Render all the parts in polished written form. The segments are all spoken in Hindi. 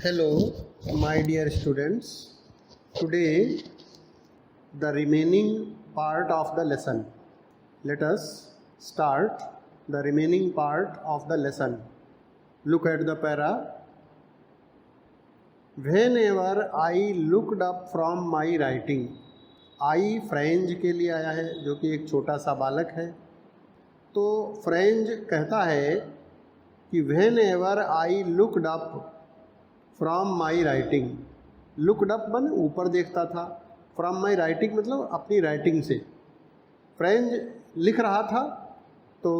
Hello, my dear students. Today, the remaining part of the lesson. Let us start the remaining part of the lesson. Look at the para. Whenever I looked up from my writing. I फ्रेंज के लिए आया है, जो कि एक छोटा सा बालक है. तो फ्रेंज कहता है कि whenever I looked up from my writing. Looked up मन ऊपर देखता था, फ्रॉम माई राइटिंग मतलब अपनी राइटिंग से. फ्रेंज लिख रहा था, तो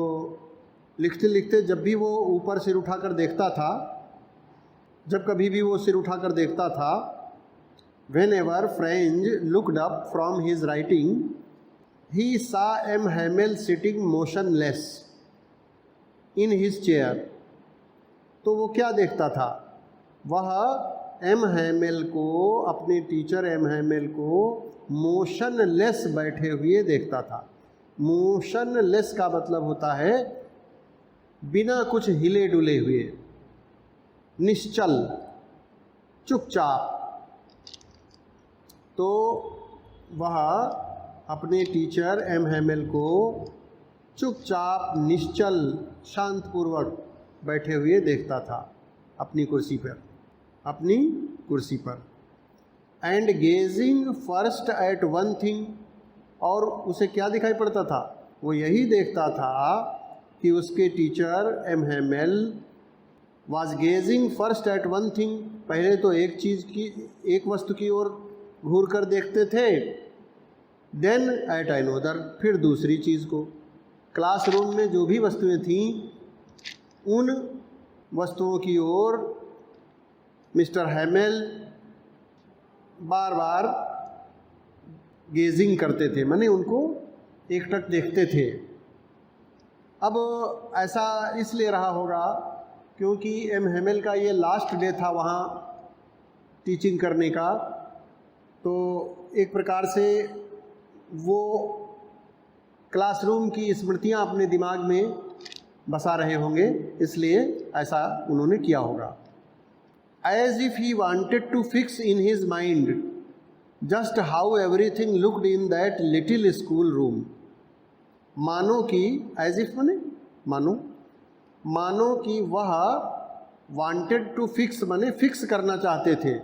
लिखते लिखते जब भी वो ऊपर सिर उठाकर देखता था, जब कभी भी वो सिर उठाकर देखता था, whenever Franz looked up from his writing he saw M Hamel sitting motionless in his chair. तो वो क्या देखता था? वह एम हैमेल को, अपने टीचर एम हैमेल को मोशनलेस बैठे हुए देखता था. मोशनलेस का मतलब होता है बिना कुछ हिले डुले हुए, निश्चल, चुपचाप. तो वह अपने टीचर एम हैमेल को चुपचाप, निश्चल, शांतपूर्वक बैठे हुए देखता था अपनी कुर्सी पर. And gazing first at one thing. और उसे क्या दिखाई पड़ता था? वो यही देखता था कि उसके teacher M Hamel was gazing first at one thing. पहले तो एक चीज़ की, एक वस्तु की ओर घूर कर देखते थे, देन एट अनदर, फिर दूसरी चीज़ को. क्लासरूम में जो भी वस्तुएं थीं, उन वस्तुओं की ओर मिस्टर हैमेल बार बार गेजिंग करते थे, माने उनको एकटक देखते थे. अब ऐसा इसलिए रहा होगा क्योंकि एम हैमेल का ये लास्ट डे था वहाँ टीचिंग करने का. तो एक प्रकार से वो क्लासरूम की स्मृतियाँ अपने दिमाग में बसा रहे होंगे, इसलिए ऐसा उन्होंने किया होगा. As if he wanted to fix in his mind just how everything looked in that little school room. मानो कि, as if माने मानो कि वह wanted to fix माने फिक्स करना चाहते थे.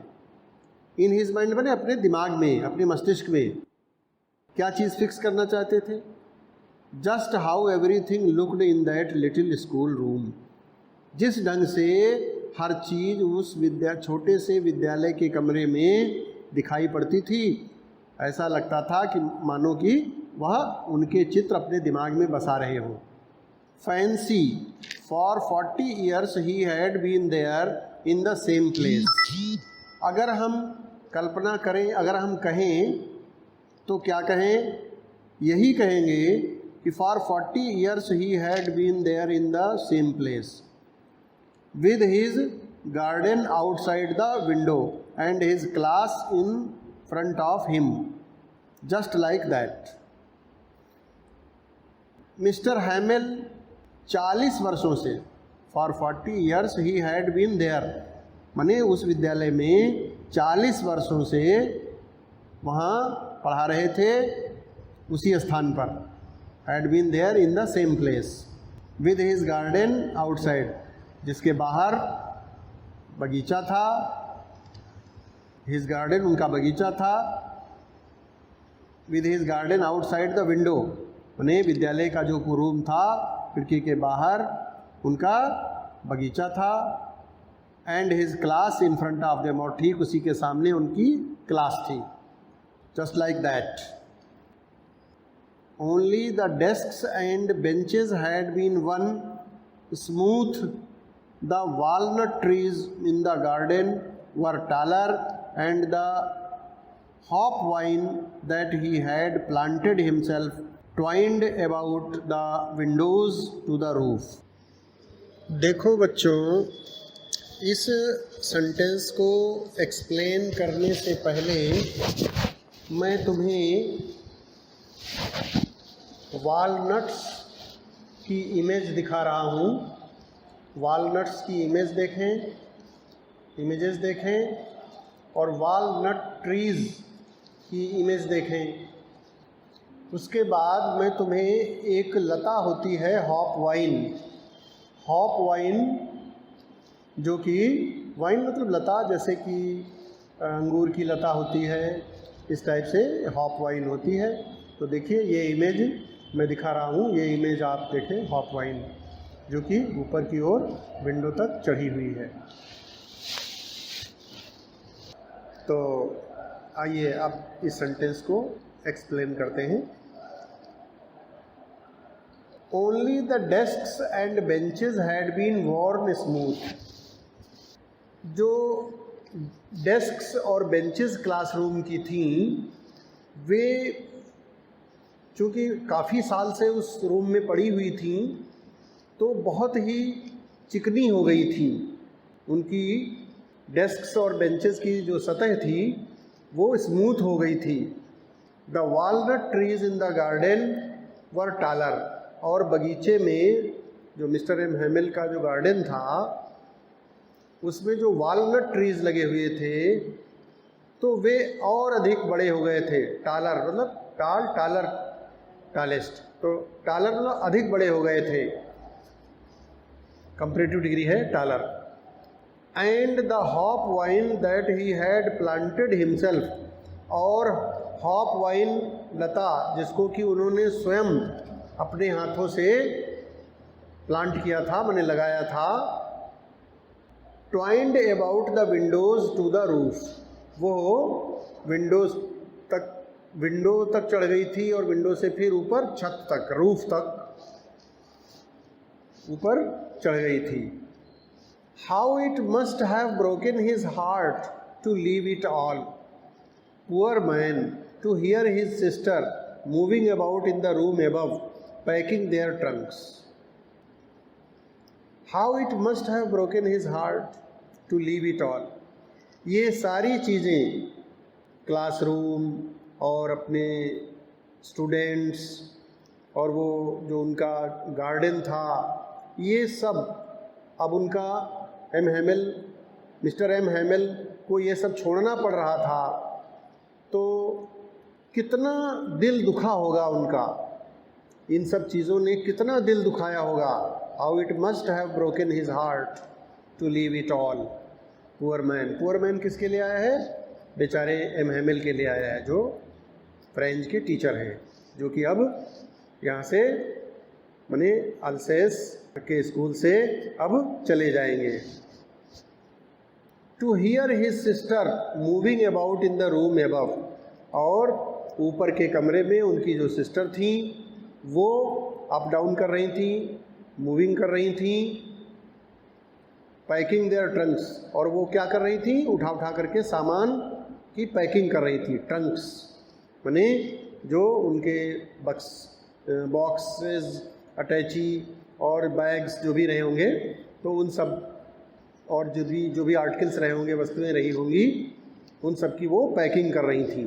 in his mind माने अपने दिमाग में, अपने मस्तिष्क में क्या चीज़ फिक्स करना चाहते थे? just how everything looked in that little school room. जिस ढंग से हर चीज़ उस छोटे से विद्यालय के कमरे में दिखाई पड़ती थी, ऐसा लगता था कि मानो कि वह उनके चित्र अपने दिमाग में बसा रहे हों. Fancy for 40 years he had been there in the same place. अगर हम कल्पना करें, अगर हम कहें तो क्या कहें? यही कहेंगे कि for 40 years he had been there in the same place with his garden outside the window and his class in front of him, just like that. Mr. Hamel 40 वर्षों से, for 40 years he had been there, माने उस विद्यालय में 40 वर्षों से वहाँ पढ़ा रहे थे, उसी स्थान पर. had been there in the same place with his garden outside, जिसके बाहर बगीचा था. हिज गार्डन उनका बगीचा था. With his garden outside the window, उन्हें विद्यालय का जो रूम था, खिड़की के बाहर उनका बगीचा था. And his class in front of them, और ठीक उसी के सामने उनकी क्लास थी. Just like that. Only the desks and benches had been worn smooth. The walnut trees in the garden were taller, and the hop vine that he had planted himself twined about the windows to the roof. देखो बच्चों, इस सेंटेंस को एक्सप्लेन करने से पहले मैं तुम्हें वॉलनट्स की इमेज दिखा रहा हूँ. वॉलनट्स की इमेज देखें. इमेजेस देखें और वालनट ट्रीज़ की इमेज देखें। उसके बाद मैं तुम्हें एक लता होती है हॉप वाइन, जो कि वाइन मतलब लता, जैसे कि अंगूर की लता होती है, इस टाइप से हॉप वाइन होती है। तो देखिए ये इमेज मैं दिखा रहा हूँ, ये इमेज आप देखें हॉप वाइन, जो कि ऊपर की ओर विंडो तक चढ़ी हुई है। तो आइए अब इस सेंटेंस को एक्सप्लेन करते हैं। Only the desks and benches had been worn smooth. जो डेस्क्स और बेंचेस क्लासरूम की थी, वे चूँकि काफ़ी साल से उस रूम में पड़ी हुई थी, तो बहुत ही चिकनी हो गई थी। उनकी डेस्क्स और बेंचेस की जो सतह थी वो स्मूथ हो गई थी। The walnut trees in the garden were taller. और बगीचे में जो मिस्टर एम हेमिल का जो गार्डन था, उसमें जो वालनट ट्रीज लगे हुए थे, तो वे और अधिक बड़े हो गए थे। टालर मतलब टालर टालेस्ट, तो टालर मतलब अधिक बड़े हो गए थे, कंपैरेटिव डिग्री है taller. And the hop wine that he had planted himself. और हॉप वाइन लता, जिसको कि उन्होंने स्वयं अपने हाथों से प्लांट किया था, मैंने लगाया था, twined about the windows to the roof. वो विंडो तक चढ़ गई थी और विंडो से फिर ऊपर छत तक, रूफ तक ऊपर चढ़ गई थी। How it must have broken his heart to leave it all, poor man, to hear his sister moving about in the room above packing their trunks. How it must have broken his heart to leave it all. ये सारी चीज़ें, क्लासरूम और अपने स्टूडेंट्स और वो जो उनका गार्डन था, ये सब अब उनका मिस्टर एम हेमिल को ये सब छोड़ना पड़ रहा था। तो कितना दिल दुखा होगा उनका, इन सब चीज़ों ने कितना दिल दुखाया होगा। How it must have broken his heart to leave it all, poor man किसके लिए आया है? बेचारे एम हेमिल के लिए आया है, जो फ्रेंच के टीचर हैं, जो कि अब यहाँ से माने अल्सेस के स्कूल से अब चले जाएंगे। To hear his sister moving about in the room above. और ऊपर के कमरे में उनकी जो सिस्टर थी, वो अप डाउन कर रही थी, मूविंग कर रही थी। पैकिंग देयर ट्रंक्स, और वो क्या कर रही थी? उठा करके सामान की पैकिंग कर रही थी। ट्रंक्स माने जो उनके बॉक्सेस, अटैची और बैग्स जो भी रहे होंगे, तो उन सब और जो भी आर्टिकल्स रहे होंगे, वस्तुएं रही होंगी, उन सब की वो पैकिंग कर रही थी।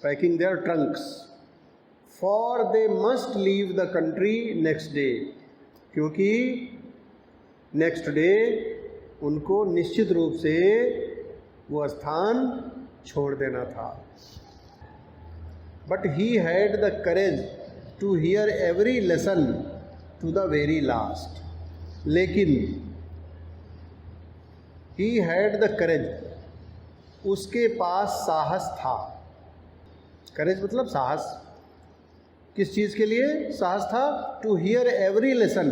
Packing their trunks for they must leave the country next day. क्योंकि नेक्स्ट डे उनको निश्चित रूप से वो स्थान छोड़ देना था। But he had the courage to hear every lesson to the very last. लेकिन ही हैड द करेज, उसके पास साहस था। करेज मतलब साहस, किस चीज़ के लिए साहस था? टू हियर एवरी लेसन,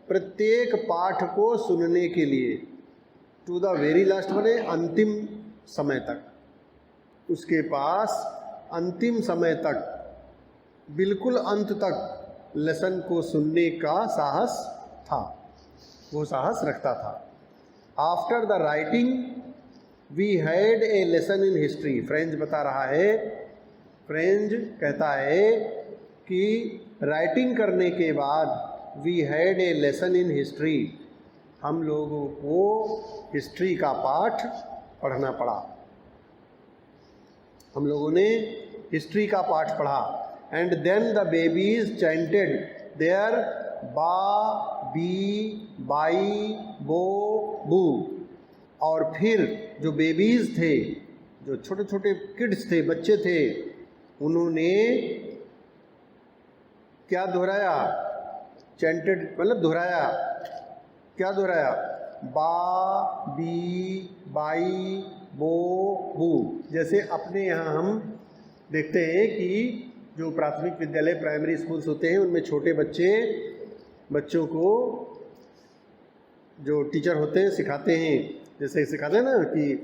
प्रत्येक पाठ को सुनने के लिए। टू द वेरी लास्ट माने अंतिम समय तक। उसके पास अंतिम समय तक, बिल्कुल अंत तक लेसन को सुनने का साहस था, वो साहस रखता था। After the writing we had a lesson in history. French बता रहा है, फ्रेंच कहता है कि राइटिंग करने के बाद we had a lesson in history, हम लोगों को हिस्ट्री का पाठ पढ़ना पड़ा। हम लोगों ने हिस्ट्री का पाठ पढ़ा। And then the babies chanted their ba be bi bo bu. और फिर जो बेबीज़ थे, जो छोटे छोटे किड्स थे, बच्चे थे, उन्होंने क्या दोहराया? चैंटेड, मतलब दोहराया। क्या दोहराया? बा, बी, बाई, बो, बू। जैसे अपने यहाँ हम देखते हैं कि जो प्राथमिक विद्यालय, प्राइमरी स्कूल्स होते हैं, उनमें छोटे बच्चों को जो टीचर होते हैं सिखाते हैं, जैसे सिखाते हैं ना कि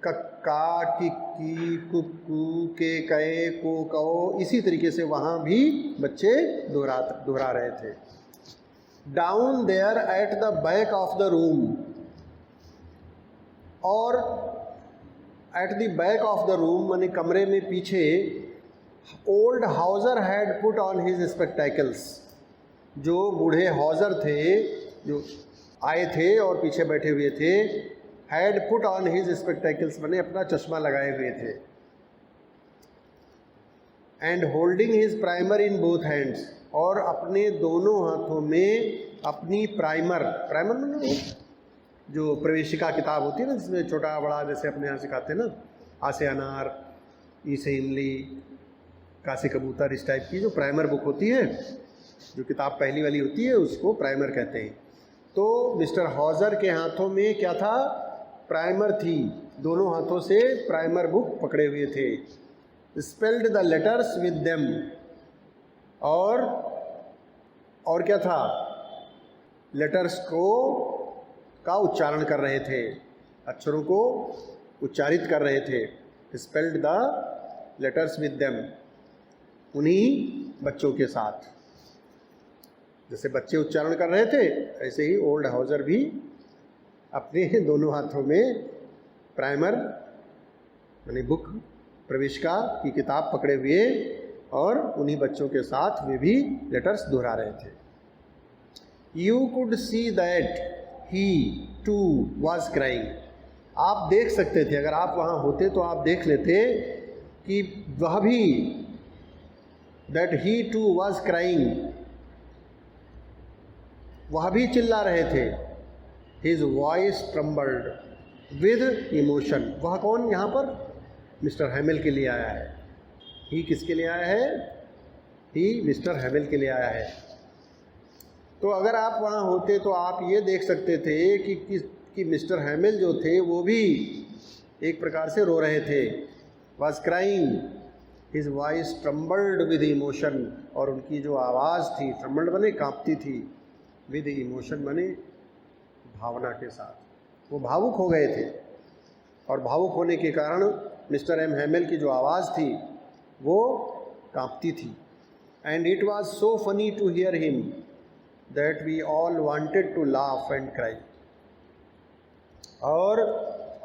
कक्का, किक्की, कुक्कू, के, कै, को, कौ, इसी तरीके से वहाँ भी बच्चे दोहरा रहे थे। Down there at the back of the room, और at the back of the room माने कमरे में पीछे, old Hauser had put on his spectacles. जो बूढ़े हाउजर थे, जो आए थे और पीछे बैठे हुए थे, had put on his spectacles माने अपना चश्मा लगाए हुए थे, and holding his primer in both hands, और अपने दोनों हाथों में अपनी प्राइमर माने जो प्रवेशिका किताब होती है ना, जिसमें छोटा बड़ा जैसे अपने यहाँ सिखाते हैं ना, आ से अनार, ई से इमली, का से कबूतर, इस टाइप की जो प्राइमर बुक होती है, जो किताब पहली वाली होती है, उसको प्राइमर कहते हैं। तो मिस्टर हाउजर के हाथों में क्या था? प्राइमर थी। दोनों हाथों से प्राइमर बुक पकड़े हुए थे। Spelled the letters with them, और क्या था? लेटर्स का उच्चारण कर रहे थे, अक्षरों को उच्चारित कर रहे थे। Spelled the letters with them, उन्हीं बच्चों के साथ। जैसे बच्चे उच्चारण कर रहे थे, ऐसे ही ओल्ड हाउजर भी अपने दोनों हाथों में प्राइमर यानी बुक, प्रवेशिका की किताब पकड़े हुए, और उन्हीं बच्चों के साथ वे भी लेटर्स दोहरा रहे थे। You could see that he too was crying. आप देख सकते थे, अगर आप वहाँ होते तो आप देख लेते कि वह भी, that he too was crying, वह भी चिल्ला रहे थे। His voice trembled with emotion. वह कौन यहाँ पर? मिस्टर हैमिल के लिए आया है। ही किसके लिए आया है? ही मिस्टर हैमिल के लिए आया है। तो अगर आप वहाँ होते तो आप ये देख सकते थे कि मिस्टर हैमिल जो थे वो भी एक प्रकार से रो रहे थे। Was crying, his voice trembled with emotion, और उनकी जो आवाज़ थी, ट्रम्बल्ड बने कांपती थी, विद इमोशन बने भावना के साथ। वो भावुक हो गए थे, और भावुक होने के कारण मिस्टर एम हैमिल की जो आवाज़ थी वो कांपती थी। And it was so funny to hear him that we all wanted to laugh and cry. और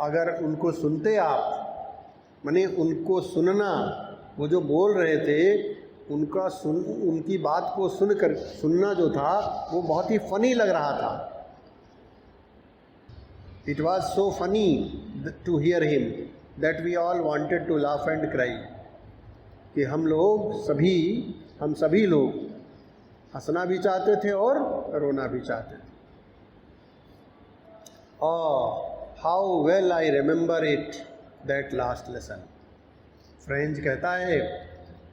अगर उनको सुनते आप, माने उनको सुनना, वो जो बोल रहे थे उनकी बात को सुनना जो था वो बहुत ही फनी लग रहा था। It was so funny to hear him that we all wanted to laugh and cry, कि हम सभी लोग हंसना भी चाहते थे और रोना भी चाहते थे। How well I remember it that last lesson. French कहता है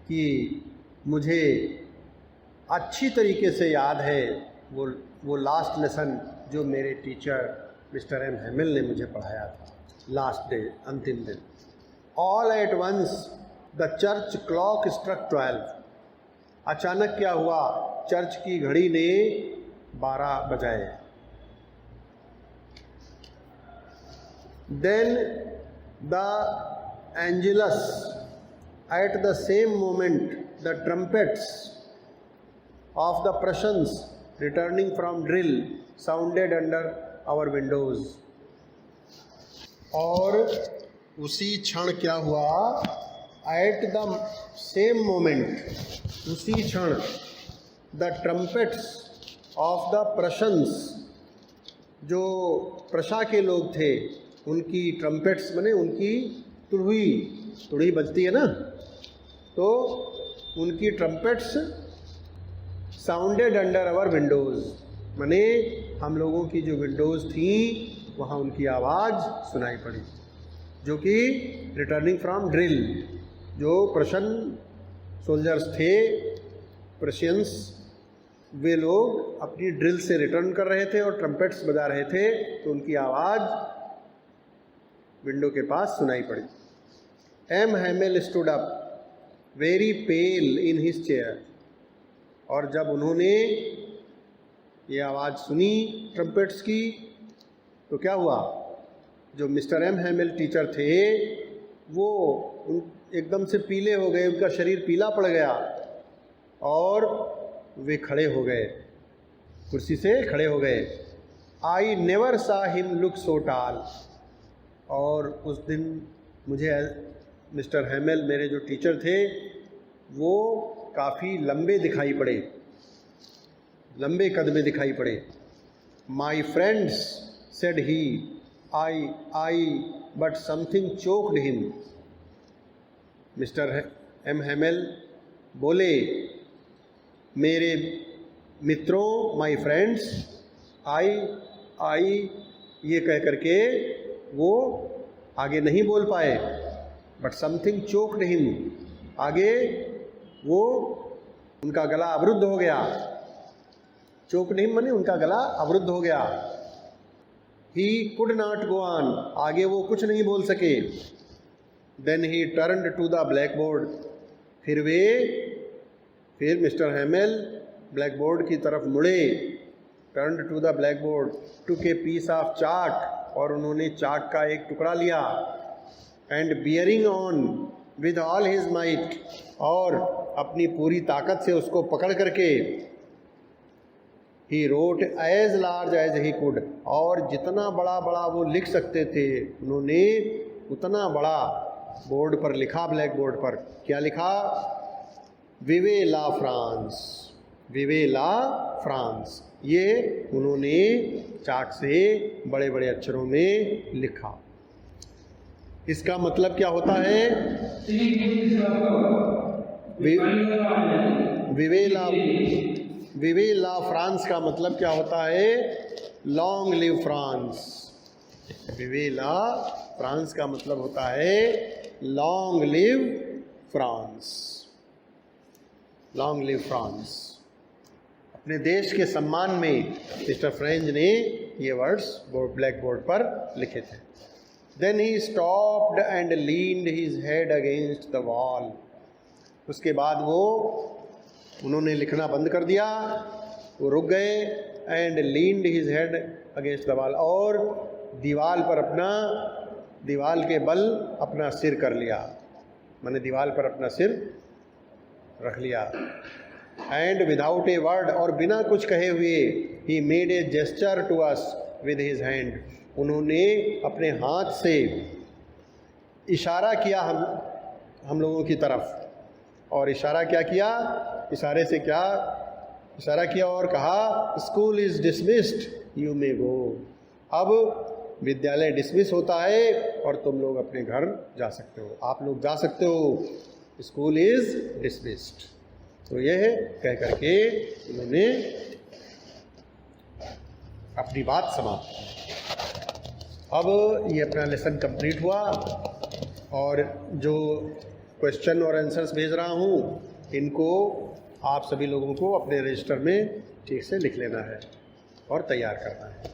कि मुझे अच्छी तरीके से याद है वो लास्ट लेसन जो मेरे टीचर मिस्टर एम हैमिल ने मुझे पढ़ाया था। लास्ट डे, अंतिम दिन। All at once the church clock struck 12। अचानक क्या हुआ? चर्च की घड़ी ने 12 बजाए। Then the Angelus, at the same moment the trumpets of the Prussians returning from drill sounded under our windows। और उसी क्षण क्या हुआ? at the same moment, उसी क्षण the trumpets of the Prussians, जो प्रशा के लोग थे, उनकी ट्रम्पेट्स माने उनकी तुरही बजती है ना, तो उनकी trumpets sounded under our windows, माने हम लोगों की जो विंडोज़ थी वहाँ उनकी आवाज़ सुनाई पड़ी, जो कि रिटर्निंग फ्रॉम ड्रिल, जो प्रशन सोल्जर्स थे, प्रशियंस, वे लोग अपनी ड्रिल से रिटर्न कर रहे थे और ट्रम्पेट्स बजा रहे थे, तो उनकी आवाज़ विंडो के पास सुनाई पड़ी। M Hamel stood up very pale in his chair, और जब उन्होंने ये आवाज़ सुनी ट्रम्पेट्स की तो क्या हुआ, जो मिस्टर एम हैमेल टीचर थे वो एकदम से पीले हो गए, उनका शरीर पीला पड़ गया और वे खड़े हो गए, कुर्सी से खड़े हो गए। आई नेवर सा हिम लुक सो टाल, और उस दिन मुझे मिस्टर हैमेल, मेरे जो टीचर थे, वो काफ़ी लंबे दिखाई पड़े, लंबे कद में दिखाई पड़े। My friends said he I but something choked him. Mr M Hamel बोले, मेरे मित्रों, माई फ्रेंड्स, आई ये कह करके वो आगे नहीं बोल पाए, बट समथिंग चोक्ड हिम, आगे वो उनका गला अवरुद्ध हो गया। चोक्ड हिम माने उनका गला अवरुद्ध हो गया। He could not go on, आगे वो कुछ नहीं बोल सके। Then he turned to the blackboard, फिर मिस्टर हैमेल ब्लैक बोर्ड की तरफ मुड़े। Turned to the blackboard, took a piece of chart, और उन्होंने चार्ट का एक टुकड़ा लिया। And bearing on with all his might, और अपनी पूरी ताकत से उसको पकड़ करके he wrote as large as he could, और जितना बड़ा बड़ा वो लिख सकते थे उन्होंने उतना बड़ा बोर्ड पर लिखा, ब्लैक बोर्ड पर। क्या लिखा? विवे ला फ्रांस, विवे ला फ्रांस, ये उन्होंने चार्ट से बड़े बड़े अक्षरों में लिखा। इसका मतलब क्या होता है? विवे ला फ्रांस का मतलब क्या होता है? Long live France. विवे ला फ्रांस का मतलब होता है long live France, long live France. अपने देश के सम्मान में मिस्टर फ्रेंच ने ये वर्ड्स ब्लैक बोर्ड पर लिखे थे। Then he stopped and leaned his head against the wall, उसके बाद उन्होंने लिखना बंद कर दिया, वो रुक गए। And leaned his head against the wall, और दीवाल के बल अपना सिर कर लिया, मैंने दीवाल पर अपना सिर रख लिया। एंड विदाउट ए वर्ड, और बिना कुछ कहे हुए, he made a gesture to us with his hand, उन्होंने अपने हाथ से इशारा किया हम लोगों की तरफ। और इशारा क्या किया? इशारे से क्या इशारा किया और कहा, school is dismissed, you may go. अब विद्यालय डिसमिस होता है और तुम लोग अपने घर जा सकते हो, आप लोग जा सकते हो, स्कूल इज डिसमिस्ड। तो यह कह करके उन्होंने अपनी बात समाप्त की। अब ये अपना लेसन कंप्लीट हुआ, और जो क्वेश्चन और आंसर्स भेज रहा हूँ, इनको आप सभी लोगों को अपने रजिस्टर में ठीक से लिख लेना है और तैयार करना है।